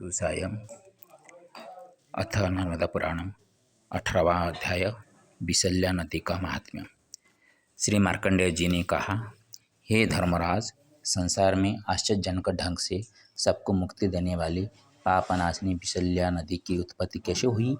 सुसायम अथ नर्मदा पुराणम 18वां अध्याय बिसल्या नदी का महात्म्य। श्री मार्कंडेय जी ने कहा, हे धर्मराज, संसार में आश्चर्यजनक ढंग से सबको मुक्ति देने वाली पापनाशिनी बिसल्या नदी की उत्पत्ति कैसे हुई,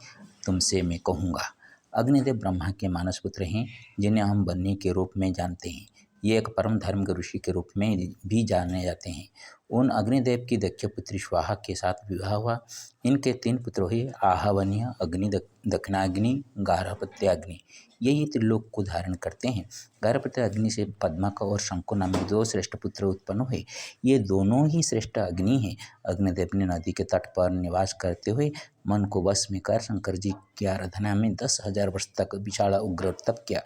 तुमसे मैं कहूँगा। अग्निदेव ब्रह्मा के मानसपुत्र हैं, जिन्हें हम बन्नी के रूप में जानते हैं। ये एक परम धार्मिक ऋषि के रूप में भी जाने जाते हैं। उन अग्निदेव की दक्ष पुत्री स्वाहा के साथ विवाह हुआ। इनके 3 पुत्र हुए, आहवन्य अग्नि, दक्षिणाग्नि, गार्हपत्य अग्नि। यही त्रिलोक को धारण करते हैं। गार्हपत्य अग्नि से पद्मक और शंकु नामक 2 श्रेष्ठ पुत्र उत्पन्न हुए। ये दोनों ही श्रेष्ठ अग्नि हैं। अग्निदेव ने नदी के तट पर निवास करते हुए मन को वश में कर शंकर जी की आराधना में 10,000 वर्ष तक विशाल उग्र तप किया।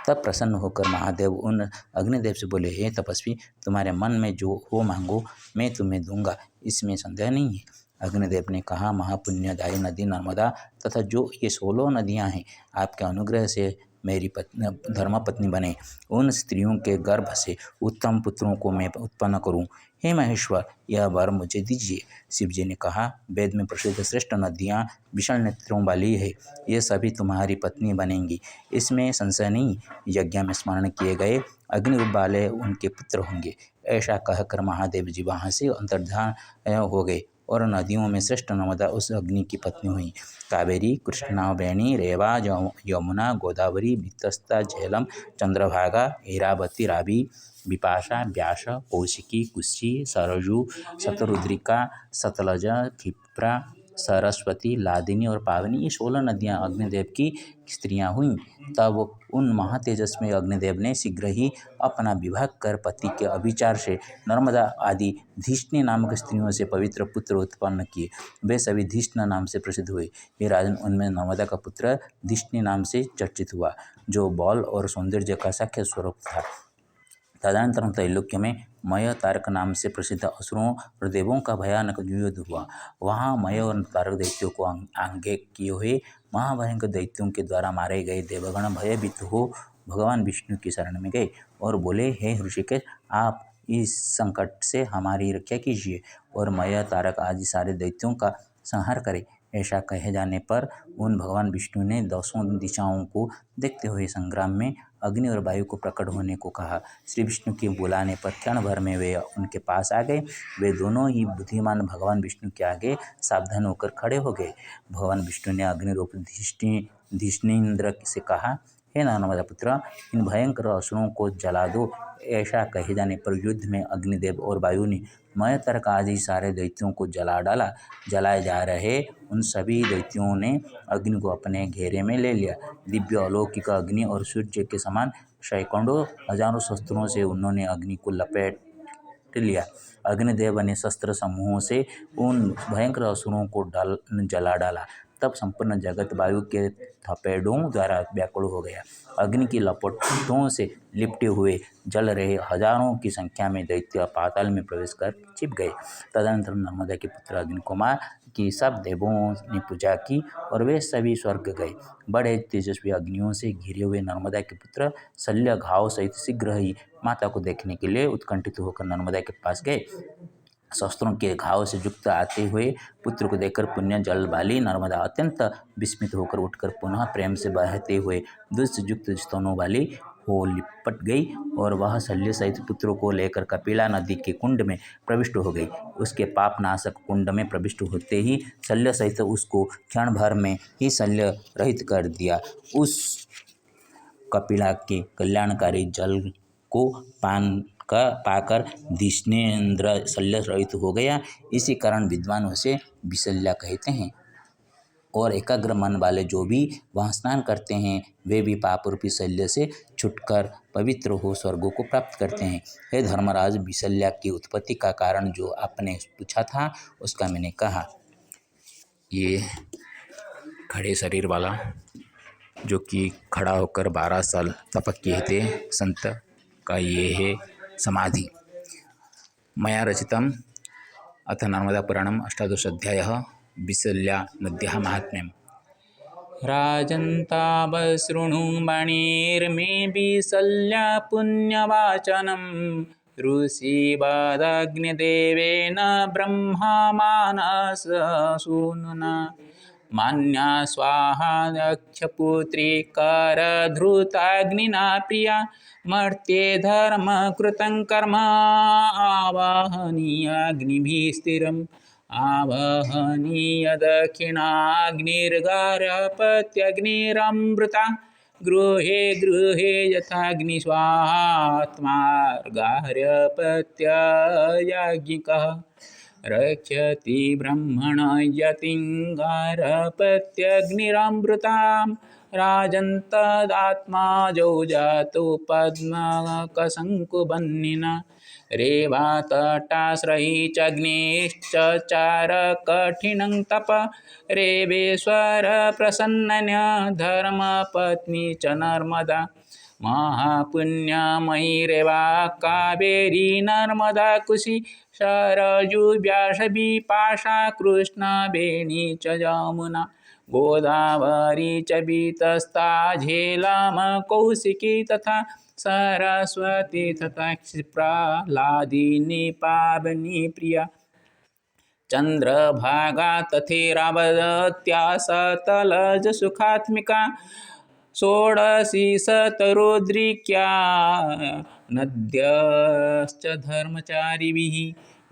तब प्रसन्न होकर महादेव उन अग्निदेव से बोले, हे तपस्वी, तुम्हारे मन में जो हो मांगो, मैं तुम्हें दूंगा, इसमें संदेह नहीं है। अग्निदेव ने कहा, महापुण्यदायी नदी नर्मदा तथा जो ये 16 नदियाँ हैं, आपके अनुग्रह से मेरी धर्मपत्नी बने, उन स्त्रियों के गर्भ से उत्तम पुत्रों को मैं उत्पन्न करूं। हे महेश्वर, यह वर मुझे दीजिए। शिव जी ने कहा, वेद में प्रसिद्ध श्रेष्ठ नदियाँ विशाल नेत्रों वाली है, ये सभी तुम्हारी पत्नी बनेंगी, इसमें संशय नहीं। यज्ञ में स्मरण किए गए अग्निरूप वाले उनके पुत्र होंगे। ऐसा कहकर महादेव जी वहाँ से अंतर्धान हो गए और नदियों में श्रेष्ठ नर्मदा उस अग्नि की पत्नी हुई। कावेरी, कृष्णा, वेणी, रेवा, यमुना, गोदावरी, वितस्ता, झेलम, चंद्रभागा, ऐरावती, रावी, विपाशा, व्यास, कौशिकी, कुशी, सरजू, शतरुद्रिका, सतलज, क्षिप्रा, सरस्वती, लादिनी और पावनी, ये 16 नदियाँ अग्निदेव की स्त्रियाँ हुईं। तब उन महातेजस्वी अग्निदेव ने शीघ्र ही अपना विवाह कर पति के अभिचार से नर्मदा आदि धिष्णि नामक स्त्रियों से पवित्र पुत्र उत्पन्न किए। वे सभी धिष्ण नाम से प्रसिद्ध हुए। ये राजन, उनमें नर्मदा का पुत्र धिष्णि नाम से चर्चित हुआ, जो बल और सौंदर्य का साक्षात स्वरूप था। तदनंतर त्रैलोक्य में मय तारक नाम से प्रसिद्ध असुरों और देवों का भयानक युद्ध हुआ। वहाँ मय और तारक दैत्यों को आगे किए हुए महाभयंकर दैत्यों के द्वारा मारे गए देवगण भयभीत हो भगवान विष्णु की शरण में गए और बोले, हे ऋषिकेश, आप इस संकट से हमारी रक्षा कीजिए और मय तारक आदि सारे दैत्यों का संहार करें। ऐसा कहे जाने पर उन भगवान विष्णु ने 10 दिशाओं को देखते हुए संग्राम में अग्नि और वायु को प्रकट होने को कहा। श्री विष्णु के बुलाने पर क्षण भर में वे उनके पास आ गए। वे दोनों ही बुद्धिमान भगवान विष्णु के आगे सावधान होकर खड़े हो गए। भगवान विष्णु ने अग्निरूप धिष्णीन्द्र से कहा, हे नर्मदा पुत्र, इन भयंकर असुरों को जला दो। ऐसा कहे जाने पर युद्ध में अग्निदेव और वायु ने मय तारक आदि सारे दैत्यों को जला डाला। जलाए जा रहे उन सभी दैत्यों ने अग्नि को अपने घेरे में ले लिया। दिव्य अलौकिक अग्नि और सूर्य के समान सैकड़ों हजारों शस्त्रों से उन्होंने अग्नि को लपेट लिया। अग्निदेव ने शस्त्र समूहों से उन भयंकर असुरों को जला डाला। तब संपूर्ण जगत वायु के थपेड़ों द्वारा व्याकुल हो गया। अग्नि की लपटों से लिपटे हुए जल रहे हजारों की संख्या में दैत्य पाताल में प्रवेश कर छिप गए। तदनंतर नर्मदा के पुत्र अग्नि कुमार की सब देवों ने पूजा की और वे सभी स्वर्ग गए। बड़े तेजस्वी अग्नियों से घिरे हुए नर्मदा के पुत्र शल्य घाव सहित शीघ्र ही माता को देखने के लिए उत्कंठित होकर नर्मदा के पास गए। शस्त्रों के घाव से युक्त आते हुए पुत्र को देखकर पुण्य जल वाली नर्मदा अत्यंत विस्मित होकर उठकर पुनः प्रेम से बहते हुए दूध से युक्त स्तनों वाली हो लिपट गई और वह शल्य सहित पुत्रों को लेकर कपिला नदी के कुंड में प्रविष्ट हो गई। उसके पापनाशक कुंड में प्रविष्ट होते ही शल्य सहित उसको क्षण भर में ही शल्य रहित कर दिया। उस कपिला के कल्याणकारी जल को पाकर धिष्णेन्द्र शल्य रहित हो गया। इसी कारण विद्वान उसे बिसल्या कहते हैं। और एकाग्र मन वाले जो भी वहाँ स्नान करते हैं, वे भी पाप रूपी शल्य से छुटकर पवित्र हो स्वर्गों को प्राप्त करते हैं। हे धर्मराज, बिसल्या की उत्पत्ति का कारण जो आपने पूछा था, उसका मैंने कहा। ये खड़े शरीर वाला, जो कि खड़ा होकर 12 साल तप किए थे, संत का ये है समाधि। मया रचितम अथ नर्मदा पुराणम 18 अध्यायः बिसल्या नद्याः महात्म्यम्। राजन्तावशृणु मणिर्मे बिसल्या पुण्यवाचनम् ऋषिवदग्निदेवेन ब्रह्मा मानसूनुना मान्या स्वाहा दक्षपुत्री करधृताग्निना प्रिया मर्त्ये धर्मकृतं कर्म आवाहनीयाग्निभिः स्थिरम् आवहनीय दक्षिणाग्निर्गारपत्यग्निरमृता गृहे गृहे यथाग्नि स्वाहात्मार्गार्यपत्ययाज्ञिकः रक्षति ब्रह्मण यतिङ्गारपत्यग्निरमृतां राजन्तदात्माजौ जातो पद्मकशङ्कुबन्निना रेवातटाश्रयी चाग्निश्चचार कठिनं तप रेवेश्वर प्रसन्नन्य धर्मपत्नी च नर्मदा महापुण्यमयी रेवा कावेरी नर्मदा कुशी सरजू व्यासवी पाशा कृष्णवेणी च यमुना गोदावरी च बीतस्ता झेलम कौशिकी तथा सरस्वती तथा क्षिप्रा लादिनी पावनी प्रिया चंद्रभागा तथेरावत्या सतलजसुखात्मिका षोडशी शतरुद्रिक्या नद्यश्च धर्मचारिभिः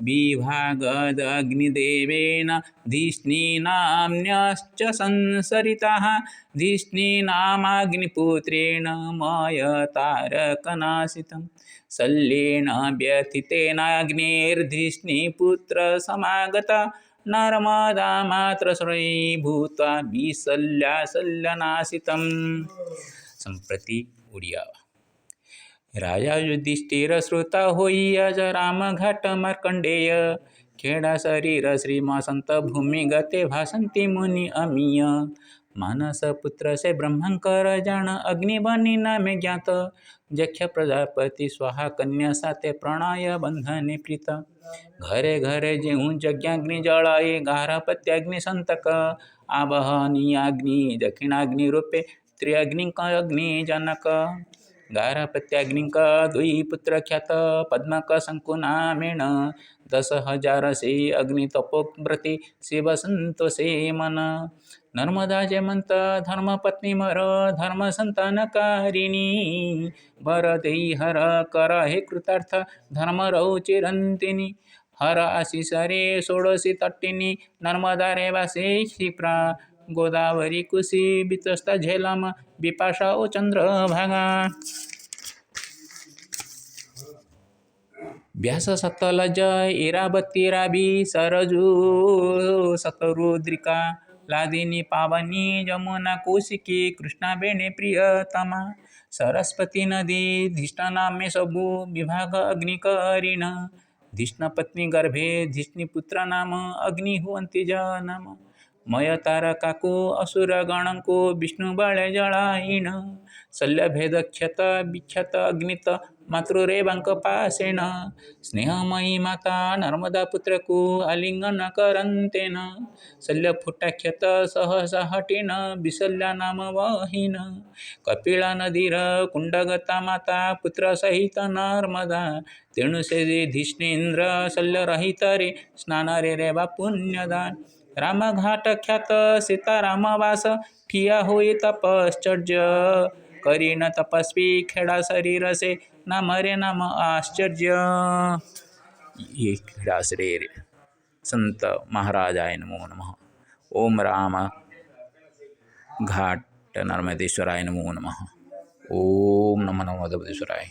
विभागदग्निदेवेन धिष्णीनाम्न्यश्च संसरिताः धिष्णीनामाग्निपुत्रेण मयतारकनाशितं शल्येन व्यथितेनाग्निर्धिष्णीपुत्रसमागता नर्मदा मात्रश्रयी भूत्वा विशल्याशल्यनाशितम्। संप्रति उड़िया राजा युधिष्ठिर श्रुता होई अज राम घाट मार्कंडेय खेड़ा शरीर श्रीम संत भूमि गते भाषंती मुनि अमीय मानस पुत्र से ब्रह्मंकर जान अग्नि बनी नामे ज्ञात जक्ष प्रजापति स्वाहा कन्या साते प्रणय बंधने प्रीत घरे घरे जेहू यज्ञाग्नि जलाए गारपत्याग्नि संतक आवहनीयाग्नि दक्षिणाग्नि रूपे त्रिअग्नि अग्नि जनक गारपत्याग्निक दुई पुत्र ख्यात पद्मक शंकुनामेण 10,000 से अग्नि तपोव्रती शिव संतोषे मन नर्मदा जयमंत धर्मपत्नी मर धर्म संतानकारिणी वर देई हर कर हे कृतार्थ धर्म रौ चिरंतिनी हर आशिष रे षोडशी तट्टिनी नर्मदा रे वासे क्षिप्रा गोदावरी कुशी बितस्ता झेलम विपाशा ओ चंद्रभागा व्यास सतलज इरावती रावी सरजू शतरुद्रिका लादिनी पावनी यमुना कौशिकी कृष्णावेणी प्रियतमा सरस्वती नदी धिष्ठनामे सबू विभाग अग्निकरीण धिष्णपत्नी गर्भे धिष्णिपुत्र नाम अग्नि हुवन्ति जनम मय तारकाको असुरगणको विष्णुबळे जळायिण शल्यभेदक्षत विख्यात अग्नित मातृरेवांक पासेन स्नेहमयी माता नर्मदा पुत्रको आलिंगन करंतेन शल्यफुटाख्यत सहसा हटिन विशल्या नाम वहीन कपिला नदीर कुंडगता माता पुत्र सहित नर्मदा तेणु से धिष्णेन्द्र शल्यरहित रे स्नान रे रेवा पुण्यदा रामघाट ख्यात सीतारामवास ठिया होई तपश्चर्य करीन तपस्वी खेड़ा शरीर से नाम रे नाम आश्चर्य। ये खेड़ा शरीर संत महाराजाय नमो नमः। ओम राम घाट नर्मदेश्वराय नमो नमः। ओम नमो नर्मदेश्वराय।